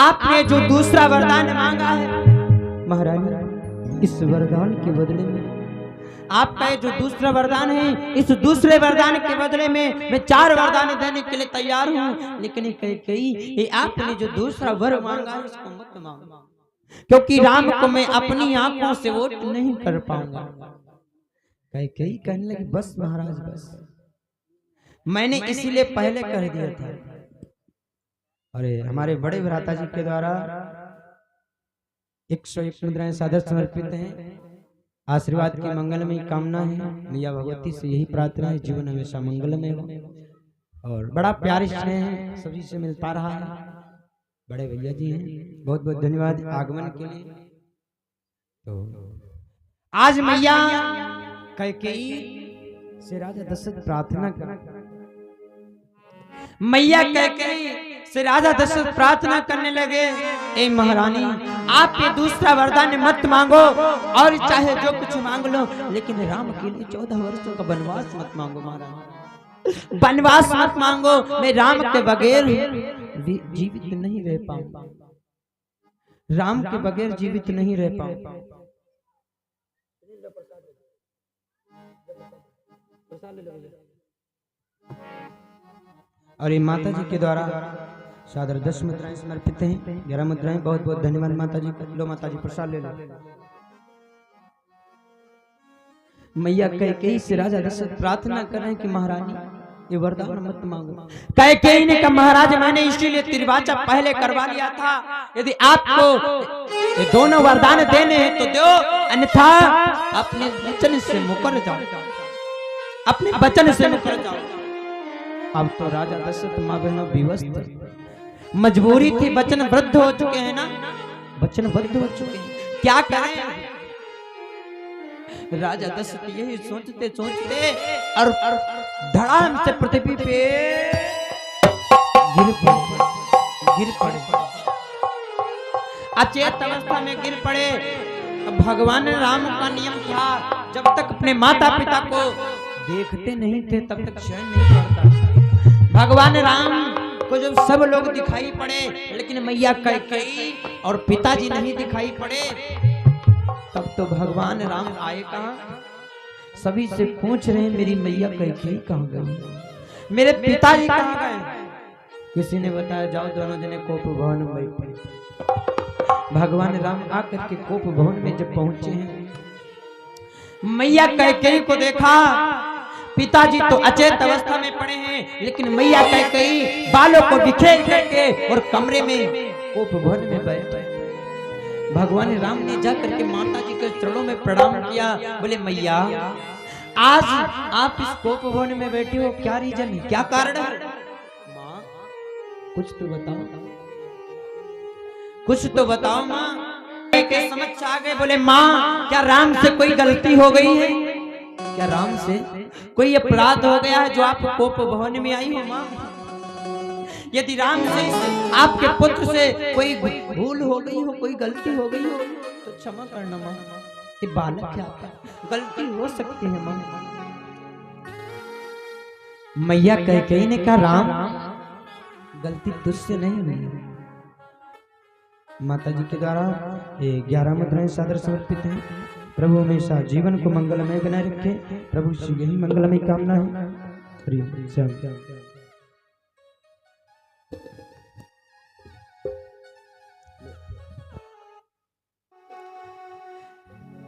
आपने जो दूसरा वरदान मांगा है महारानी, इस वरदान के बदले में आपका जो दूसरा वरदान है, इस दूसरे वरदान के बदले में मैं 4 वरदान देने के लिए तैयार हूँ। लेकिन कई आपने जो दूसरा वर मांगा है इसको मत मांगो, क्योंकि राम को मैं अपनी आंखों से वोट नहीं कर पाऊंगा। कई कहने लगी बस महाराज बस, मैंने इसीलिए पहले कह दिया था। अरे हमारे बड़े भ्राता जी के द्वारा 101 मुद्राएं सादर समर्पित हैं। आशीर्वाद की मंगलमय कामना है, मैया भगवती से यही प्रार्थना है जीवन हमेशा मंगलमय हो। और बड़ा प्यार स्नेह है सभी से मिल पा रहा है। बड़े भैया जी हैं, बहुत बहुत धन्यवाद आगमन के लिए। तो आज मैया कैकेयी से राजा दशरथ प्रार्थना कर, मैया कैकेयी से राजा दशरथ प्रार्थना करने लगे, ए महारानी आप ये दूसरा वरदान मत मांगो और चाहे जो कुछ मांग लो, लेकिन राम के लिए 14 वर्षों का वनवास मत मांगो महारानी, वनवास मत मांगो। मैं राम के बगैर जीवित नहीं रह पाऊंगा, राम के बगैर जीवित नहीं रह पाऊंगा। और ये माता जी के द्वारा सादर 10 मुद्राएं समर्पित हैं, 11 मुद्राएं। बहुत बहुत धन्यवाद माता जी का। लो माता जी प्रसाद ले लो। मैया कैकेयी से राजा दशरथ प्रार्थना कर रहे हैं कि महारानी ये वरदान मत मांगो। कैकेयी ने कहा महाराज मैंने इसीलिए तिरवाचा पहले करवा लिया था, यदि आपको ये दोनों वरदान देने हैं तो दो, अन्यथा अपने वचन से मुकर जाओ, अपने वचन से मुकर जाओ। अब तो राजा दशरथ माँ बहनों विवश थे, मजबूरी थी, वचन वृद्ध हो चुके हैं ना, वचन वृद्ध हो चुके हैं, क्या करें। राजा दशरथ यही सोचते सोचते और धड़ाम से पृथ्वी पे गिर पड़े, अचेत अवस्था में गिर पड़े। भगवान राम का नियम था जब तक अपने माता पिता को देखते नहीं थे तब तक चैन नहीं पड़ता। भगवान राम को जब सब लोग दिखाई पड़े, लेकिन मैया कैकेयी और पिताजी नहीं दिखाई पड़े, तब तो भगवान राम आए कहाँ। सभी से पूछ रहे मेरी मैया कैकेयी कहाँ गई, मेरे पिताजी कहाँ गए। किसी ने बताया जाओ दोनों जने कोप भवन में बैठे। भगवान राम आकर के कोप भवन में जब पहुंचे हैं, मैया कैकेयी को देखा, पिताजी तो अचेत अवस्था में पड़े हैं, लेकिन मैया कैकेयी बालों को बिखेर करके और कमरे में कोप भवन में बैठे। भगवान राम ने जाकर के माता जी के चरणों में प्रणाम किया, बोले मैया आज आप इस कोप भवन में बैठे हो, क्या रीजन है, क्या कारण है। माँ कुछ तो बताओ, कुछ तो बताओ माँ। के समझ आ गए, बोले माँ क्या राम से कोई गलती हो गई है, क्या राम से कोई अपराध हो गया है जो आप कोप भवन में आई हो माँ। यदि राम से आपके पुत्र से कोई भूल हो गई हो, कोई गलती हो गई हो तो क्षमा करना माँ, ये बालक है आपका, गलती हो सकती है माँ। मैया कैकेयी ने कहा राम गलती तुझसे नहीं हुई। माता जी के द्वारा ये 11 मुद्राएं सादर समर्पित हैं। प्रभु हमेशा जीवन को मंगलमय बनाए रखे, प्रभु से यही मंगलमय कामना है। हरि ओम।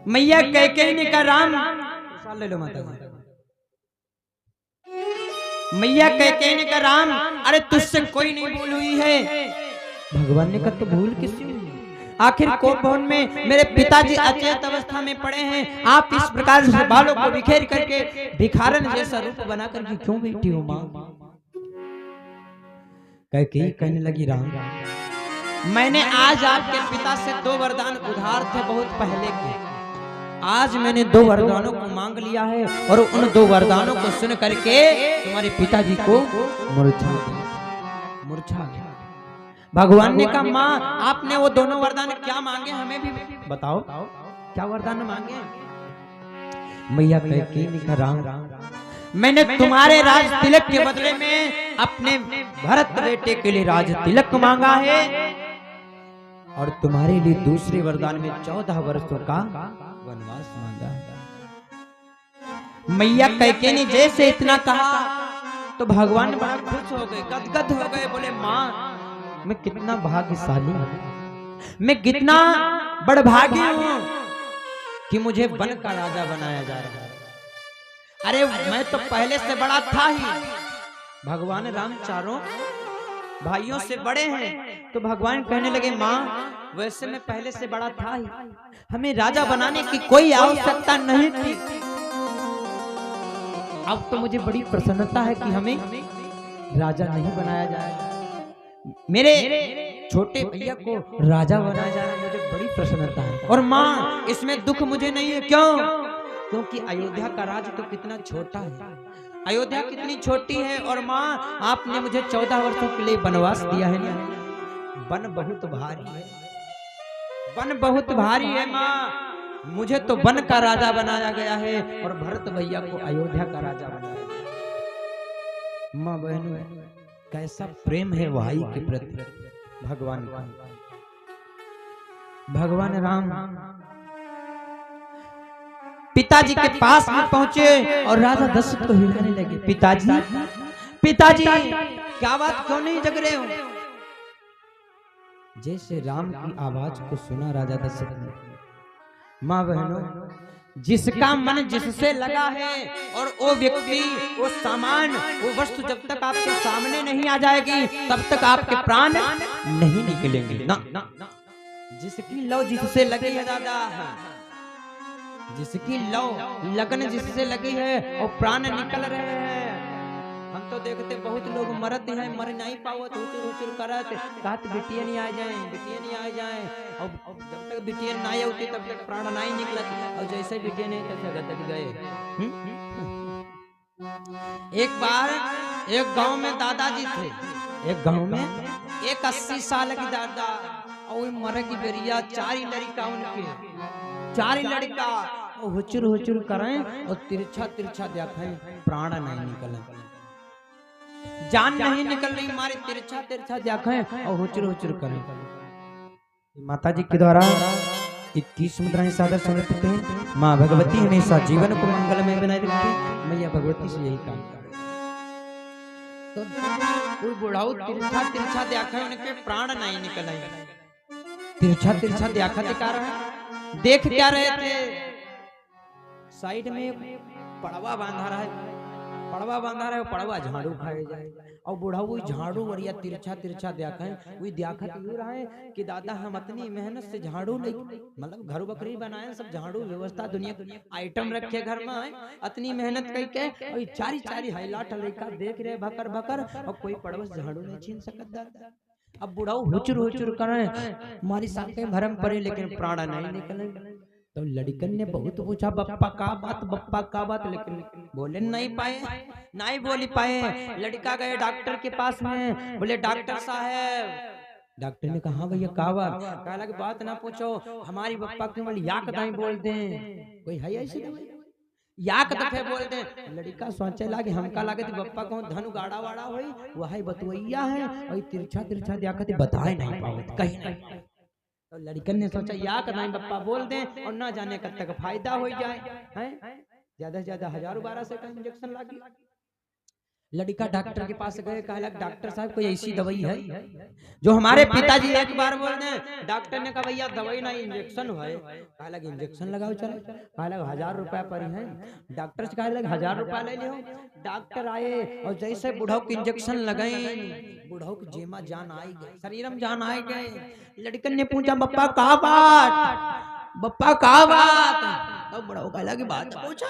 मैया कैकेयी ने कहा राम ले लो माता जी। मैया कैकेयी ने कहा राम अरे तुझसे कोई नहीं भूल हुई है। भगवान ने कहा तो भूल किससे हुई, आखिर कोप भवन में मेरे पिताजी अचेत अवस्था में पड़े हैं, आप इस प्रकार से बालों को बिखेर करके भिखारन जैसा रूप बना करके क्यों बैठी हो माँ। कैकेयी कहने लगी राम मैंने आज आपके पिता से 2 वरदान उधार थे बहुत पहले के, आज मैंने 2 वरदानों को मांग लिया है और उन 2 वरदानों को सुन करके तुम्हारे पिताजी को मूर्छा गया। भगवान ने कहा माँ आपने वो दोनों वरदान क्या मांगे हमें भी बताओ, क्या वरदान मांगे। मैया कैकेयी ने कहा राम मैंने तुम्हारे राज तिलक के बदले में अपने भरत बेटे के लिए राज तिलक मांगा है और तुम्हारे लिए दूसरे वरदान में 14 वर्षों का वनवास मांगा है। मैया कैकेयी ने जैसे इतना कहा तो भगवान बड़ा खुश हो गए, गदगद हो गए, बोले माँ मैं कितना भाग्यशाली हूँ, मैं कितना बड़भागी हूँ कि मुझे वन का राजा बनाया जा रहा है। अरे मैं तो पहले से बड़ा था ही। भगवान राम चारों भाइयों से बड़े हैं तो भगवान कहने लगे माँ वैसे मैं पहले से बड़ा था ही, हमें राजा बनाने की कोई आवश्यकता नहीं थी। अब तो मुझे बड़ी प्रसन्नता है कि हमें राजा नहीं बनाया जाए, मेरे छोटे भैया को राजा बनाया जा रहा है, मुझे बड़ी प्रसन्नता है। और माँ इसमें दुख मुझे नहीं है, क्यों? क्योंकि अयोध्या का राज तो कितना छोटा है, अयोध्या कितनी छोटी है। और माँ आपने मुझे 14 वर्षों के लिए वनवास दिया है ना, वन बहुत भारी है, वन बहुत भारी है माँ, मुझे तो वन का राजा बनाया गया है और भरत भैया को अयोध्या का राजा बनाया गया। माँ बहनों कैसा प्रेम है भाई के प्रति भगवान का। भगवान राम पिताजी के पास में पहुंचे और राजा दशरथ को हिलाने लगे, पिताजी पिताजी क्या बात, क्यों नहीं जग रहे हो? जैसे राम की आवाज को सुना राजा दशरथ ने, माँ बहनों जिसका मन जिससे लगा है और वो व्यक्ति वो सामान वो वस्तु जब तक आपके सामने नहीं आ जाएगी तब तक आपके प्राण नहीं निकलेंगे ना। जिसकी लौ जिससे लगी है दादा, जिसकी लौ लगन जिससे लगी है और प्राण निकल रहे हैं। हम तो देखते बहुत लोग मरत हैं, मर नहीं पावत, हुचुर हुचुर करत, कहत बिटिया नहीं आ जाए, बिटिया नहीं आ जाए, और जब तक बिटिया नहीं होती तब तक प्राण नहीं निकलत, और जैसे बिटिया नहीं तब गदक गए। एक बार एक गांव में दादाजी थे, एक गांव में एक 80 साल की दादा और मर की बेरिया, 4 लड़का उनके, 4 लड़का हुचुर हुचुर करें और तिरछा तिरछा देखें, प्राण नहीं निकले, जान नहीं निकल रही, मारे तिरछा तिरछा देखें और हुचुर हुचुर करें। माता जी के द्वारा 21 मुद्राएं सादर समर्पित हैं। माँ भगवती हमेशा जीवन को मंगलमय बनाए रखे, मैया भगवती से यही काम करे। तो कोई बुढ़ाऊ तिरछा तिरछा देखे, उनके प्राण नहीं निकले, तिरछा तिरछा देखा दिखा रहे, देख क्या रहे थे, साइड में पड़वा बांधा रहा है, पड़वा बांधा रहे, पड़वा झाड़ू खाए जाए, और बुढ़ा वो झाड़ू वरिया तिरछा तिरछा देखा है, वही देखा तो रहा है कि दादा हम इतनी मेहनत से झाड़ू नहीं, मतलब घर बकरी बनाए, सब झाड़ू व्यवस्था दुनिया आइटम रखे घर में, इतनी मेहनत करके और 4 हाईलाइट लड़का देख रहे भकर भकर, और कोई पड़वस झाड़ू नहीं छीन सकता दादा। अब बुढ़ाऊ हुचुर हुचुर करे, हमारी साथे भरम पड़े लेकिन प्राण नहीं निकले। तो लड़कन ने बहुत पूछा बप्पा का बात, बप्पा का बात, लेकिन बोले नहीं पाए, नहीं बोल पाए। लड़का गए डॉक्टर के पास में, बोले डॉक्टर साहब, डॉक्टर ने कहा भैया का बात, कहला कि बात ना पूछो, हमारी बप्पा केवल याक नहीं बोलते हैं, कोई है ऐसी याक दफे बोलते हैं। लड़का सोचे लागे हमका लागे थी बप्पा को धनु गाड़ा वाड़ा हुई वही बतवैया है, और तिरछा तिरछा देखते बताए नहीं पावत कहीं नहीं। तो लड़कन ने सोचा या का नहीं बप्पा बोल दें और ना जाने कब तक फायदा हो जाए, हैं ज्यादा से ज्यादा 1000-1200 का इंजेक्शन लगी। लड़का डॉक्टर के पास गए, कहा डॉक्टर साहब कोई ऐसी दवाई है जो हमारे पिताजी एक बार बोल दें। डॉक्टर ने कहा भैया दवाई ना इंजेक्शन है, कहा लगे इंजेक्शन लगाओ चलो, कहा लगे 1000 रुपया पर है। डॉक्टर से कहा लगे 1000 रुपया ले लो। डॉक्टर आए और जैसे बुढ़ाऊ के इंजेक्शन लगाए, बुढ़ाऊ की जेमा जान आई गई, शरीर में जान आई गई। लड़कन ने पूछा बप्पा का बात, बप्पा का बात, तो बुढ़ाऊ कहला की बात पूछा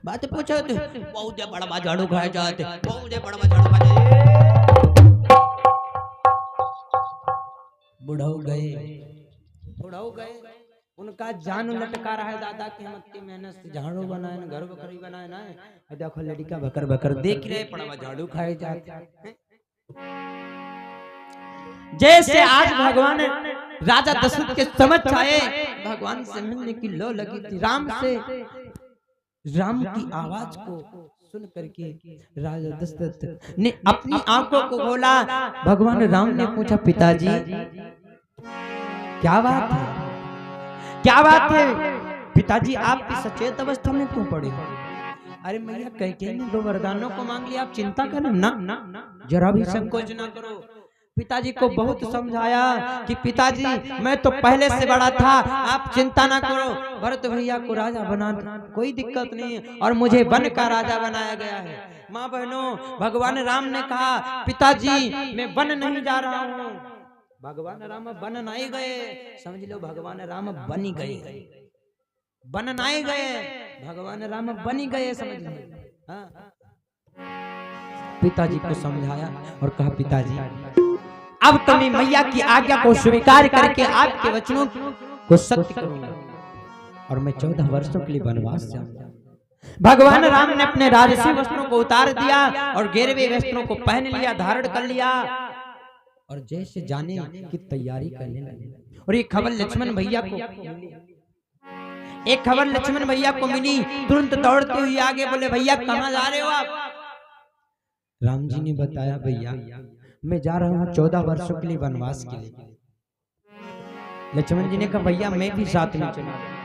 बहुत बड़ा झाड़ू खाए जाते, बहुत बड़ा झाड़ू खाए। बुढ़ाऊ गए, उनका जान लटका रहा है दादा की हम इतनी मेहनत से झाड़ू बनाए ना, घर बकरी बनाए ना, देखो लड़का बकर बकर देख रहे पड़ा झाड़ू खाए जाते। जैसे आज भगवान राजा दशरथ के समझ आए, भगवान से मिलने की लो लगी थी, राम की आवाज को सुन करके राजा दशरथ ने अपनी आंखों को खोला। भगवान राम ने पूछा पिताजी क्या बात है, क्या बात है पिताजी, आप इस सचेत अवस्था में क्यों पड़े हो? अरे मैया कैकेयी ने 2 वरदानों को मांग लिया, आप चिंता करो ना, जरा भी संकोच ना करो। पिताजी को बहुत समझाया कि पिताजी मैं तो पहले से बड़ा था, आप चिंता ना करो, भरत भैया को राजा बना कोई दिक्कत नहीं, और मुझे वन का राजा बनाया गया है। माँ बहनों, भगवान राम ने कहा पिताजी मैं वन नहीं जा रहा हूँ। भगवान राम बन नहीं गए, समझ लो भगवान राम बन ही गए, बन नहीं गए, भगवान राम बन ही गए, समझ लो। पिताजी को समझाया और कहा पिताजी अब तो मैं मैया की आज्ञा को स्वीकार करके आपके वचनों को सत्य करूंगा और मैं 14 वर्षों के लिए वनवास जाऊंगा। भगवान राम ने अपने राजसी वस्त्रों को उतार दिया और गिरवे वस्त्रों को पहन लिया, धारण कर लिया और जैसे जाने की तैयारी करने लगे। और ये खबर लक्ष्मण भैया को लक्ष्मण भैया को मिली, तुरंत दौड़ते हुए आगे बोले भैया कहाँ जा रहे हो आप? राम जी ने बताया भैया मैं जा रहा हूँ 14 वर्षों के लिए वनवास के लिए। लक्ष्मण जी ने कहा भैया मैं भी साथ में चलूंगा।